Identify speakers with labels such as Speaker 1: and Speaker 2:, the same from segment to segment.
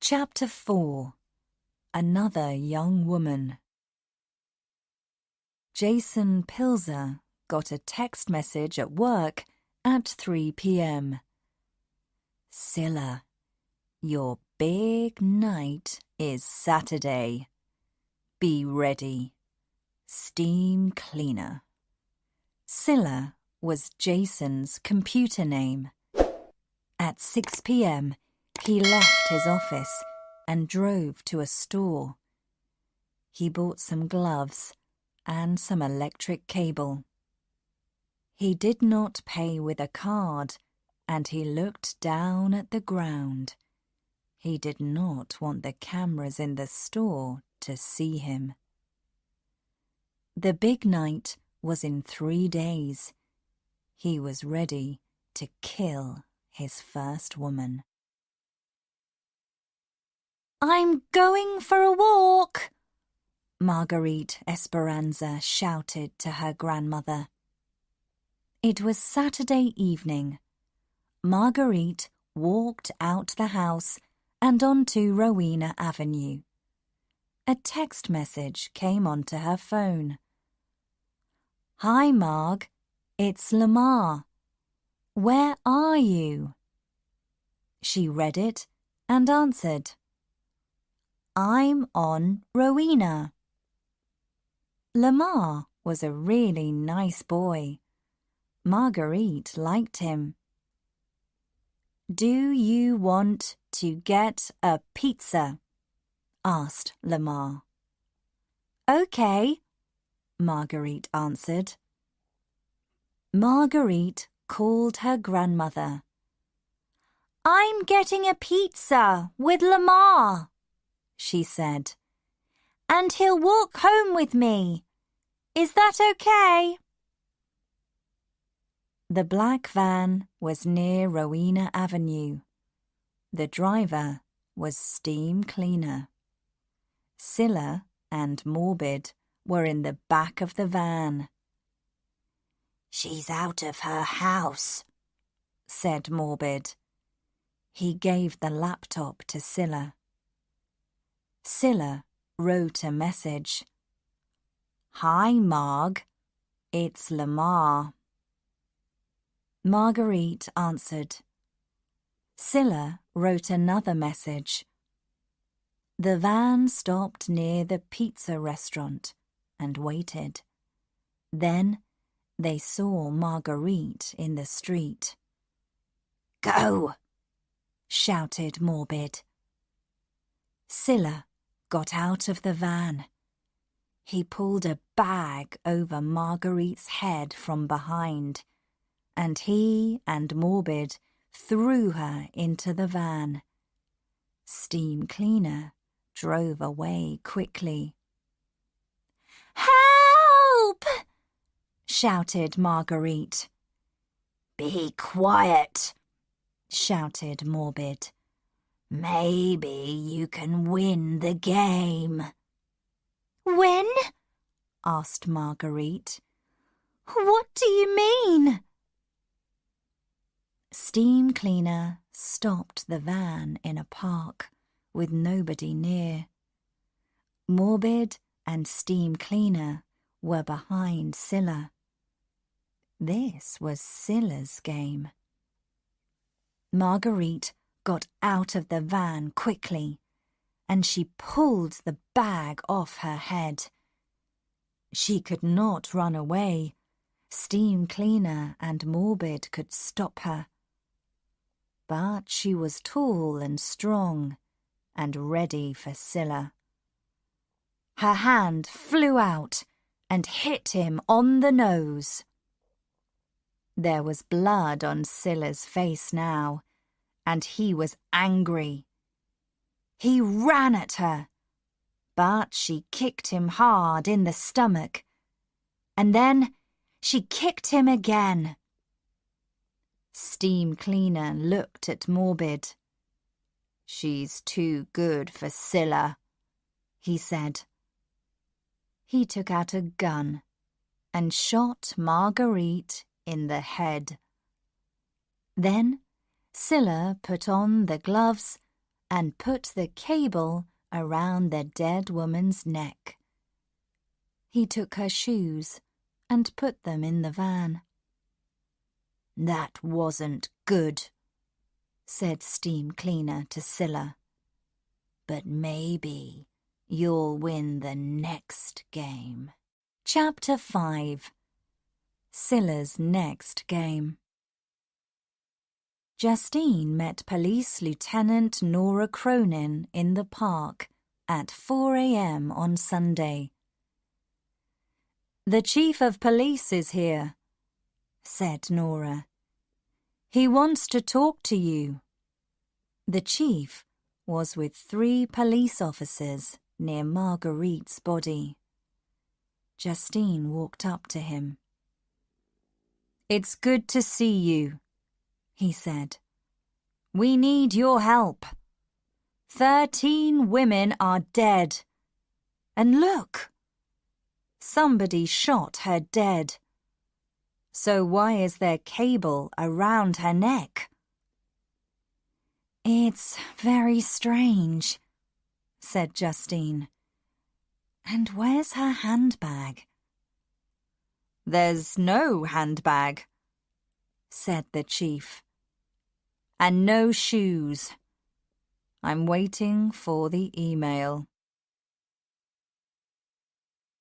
Speaker 1: Chapter 4. Another Young Woman. Jason Pilzer got a text message at work at 3 p.m. Scylla, your big night is Saturday. Be ready. Steam Cleaner. Scylla was Jason's computer name. At 6 p.m., he left his office and drove to a store. He bought some gloves and some electric cable. He did not pay with a card, and he looked down at the ground. He did not want the cameras in the store to see him. The big night was in 3 days. He was ready to kill his first woman. "I'm going for a walk," Marguerite Esperanza shouted to her grandmother. It was Saturday evening. Marguerite walked out the house and onto Rowena Avenue. A text message came onto her phone. "Hi, Marg. It's Lamar. Where are you?" She read it and answered, "I'm on Rowena." Lamar was a really nice boy. Marguerite liked him. "Do you want to get a pizza?" asked Lamar. "Okay," Marguerite answered. Marguerite called her grandmother. "I'm getting a pizza with Lamar," she said, "and he'll walk home with me. Is that okay?" The black van was near Rowena Avenue. The driver was Steam Cleaner. Scylla and Morbid were in the back of the van. "She's out of her house," said Morbid. He gave the laptop to Scylla. Scylla wrote a message. "Hi, Marg. It's Lamar." Marguerite answered. Scylla wrote another message. The van stopped near the pizza restaurant and waited. Then they saw Marguerite in the street. "Go!" shouted Morbid. Scylla got out of the van. He pulled a bag over Marguerite's head from behind, and he and Morbid threw her into the van. Steam Cleaner drove away quickly. "Help!" shouted Marguerite. "Be quiet!" shouted Morbid. "Maybe you can win the game." "Win?" asked Marguerite. "What do you mean?" Steam Cleaner stopped the van in a park with nobody near. Morbid and Steam Cleaner were behind Scylla. This was Scylla's game. Marguerite got out of the van quickly, and she pulled the bag off her head. She could not run away. Steam Cleaner and Morbid could stop her. But she was tall and strong and ready for Scylla. Her hand flew out and hit him on the nose. There was blood on Scylla's face now, and he was angry. He ran at her, but she kicked him hard in the stomach, and then she kicked him again. Steam Cleaner looked at Morbid. "She's too good for Scylla," he said. He took out a gun and shot Marguerite in the head. Then Scylla put on the gloves and put the cable around the dead woman's neck. He took her shoes and put them in the van. "That wasn't good," said Steam Cleaner to Scylla. "But maybe you'll win the next game." Chapter 5. Scylla's next game. Justine met Police Lieutenant Nora Cronin in the park at 4 a.m. on Sunday. "The Chief of Police is here," said Nora. "He wants to talk to you." The chief was with 3 police officers near Marguerite's body. Justine walked up to him. "It's good to see you," he said. "We need your help. 13 women are dead. And look! Somebody shot her dead. So why is there cable around her neck?" "It's very strange," said Justine. "And where's her handbag?" "There's no handbag," said the chief. "And no shoes. I'm waiting for the email."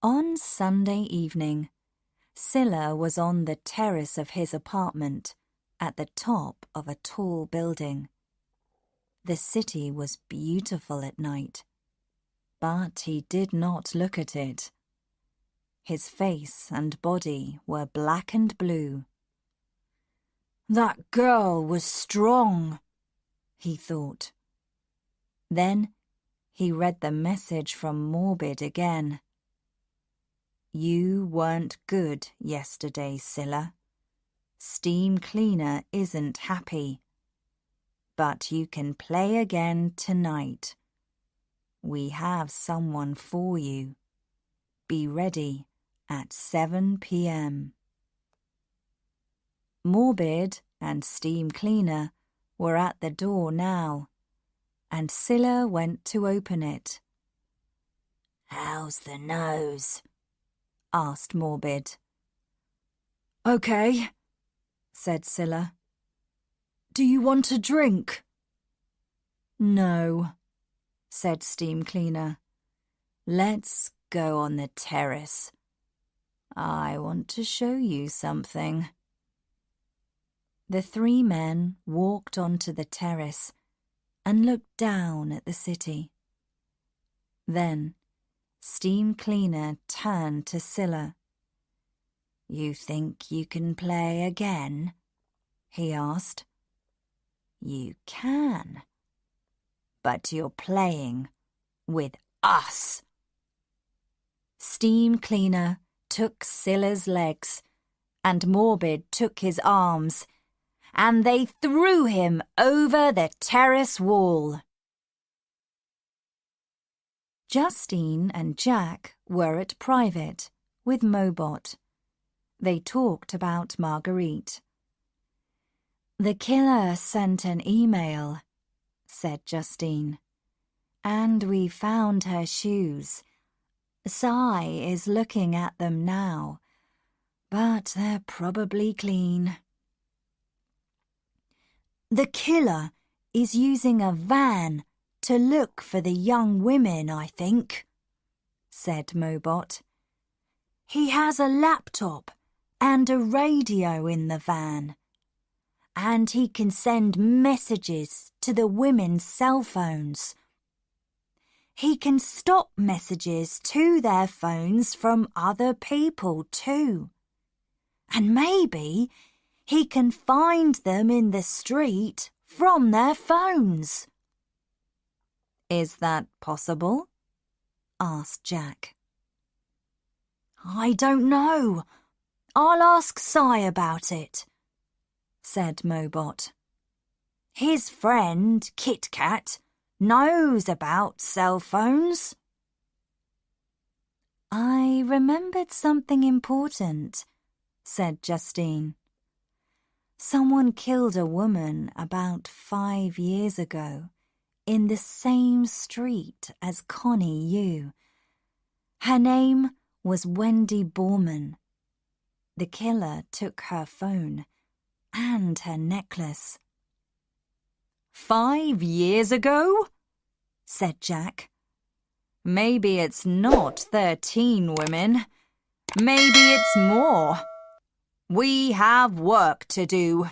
Speaker 1: On Sunday evening, Scylla was on the terrace of his apartment at the top of a tall building. The city was beautiful at night, but he did not look at it. His face and body were black and blue. "That girl was strong," he thought. Then he read the message from Morbid again. "You weren't good yesterday, Scylla. Steam Cleaner isn't happy. But you can play again tonight. We have someone for you. Be ready at 7 p.m. Morbid and Steam Cleaner were at the door now, and Scylla went to open it. "How's the nose?" asked Morbid. "Okay," said Scylla. "Do you want a drink?" "No," said Steam Cleaner. "Let's go on the terrace. I want to show you something." The 3 men walked onto the terrace and looked down at the city. Then Steam Cleaner turned to Scylla. "You think you can play again?" he asked. "You can. But you're playing with us." Steam Cleaner took Scylla's legs, and Morbid took his arms, and they threw him over the terrace wall. Justine and Jack were at private with Mobot. They talked about Marguerite. "The killer sent an email," said Justine. "And we found her shoes. Cy is looking at them now, but they're probably clean." "The killer is using a van to look for the young women, I think," said Mobot. "He has a laptop and a radio in the van, and he can send messages to the women's cell phones. He can stop messages to their phones from other people too. And maybe he can find them in the street from their phones." "Is that possible?" asked Jack. "I don't know. I'll ask Cy about it," said Mobot. "His friend, Kit Kat, knows about cell phones." "I remembered something important," said Justine. "Someone killed a woman about 5 years ago in the same street as Connie Yu. Her name was Wendy Borman. The killer took her phone and her necklace. 5 years ago? Said Jack. Maybe it's not 13 women. Maybe it's more. We have work to do.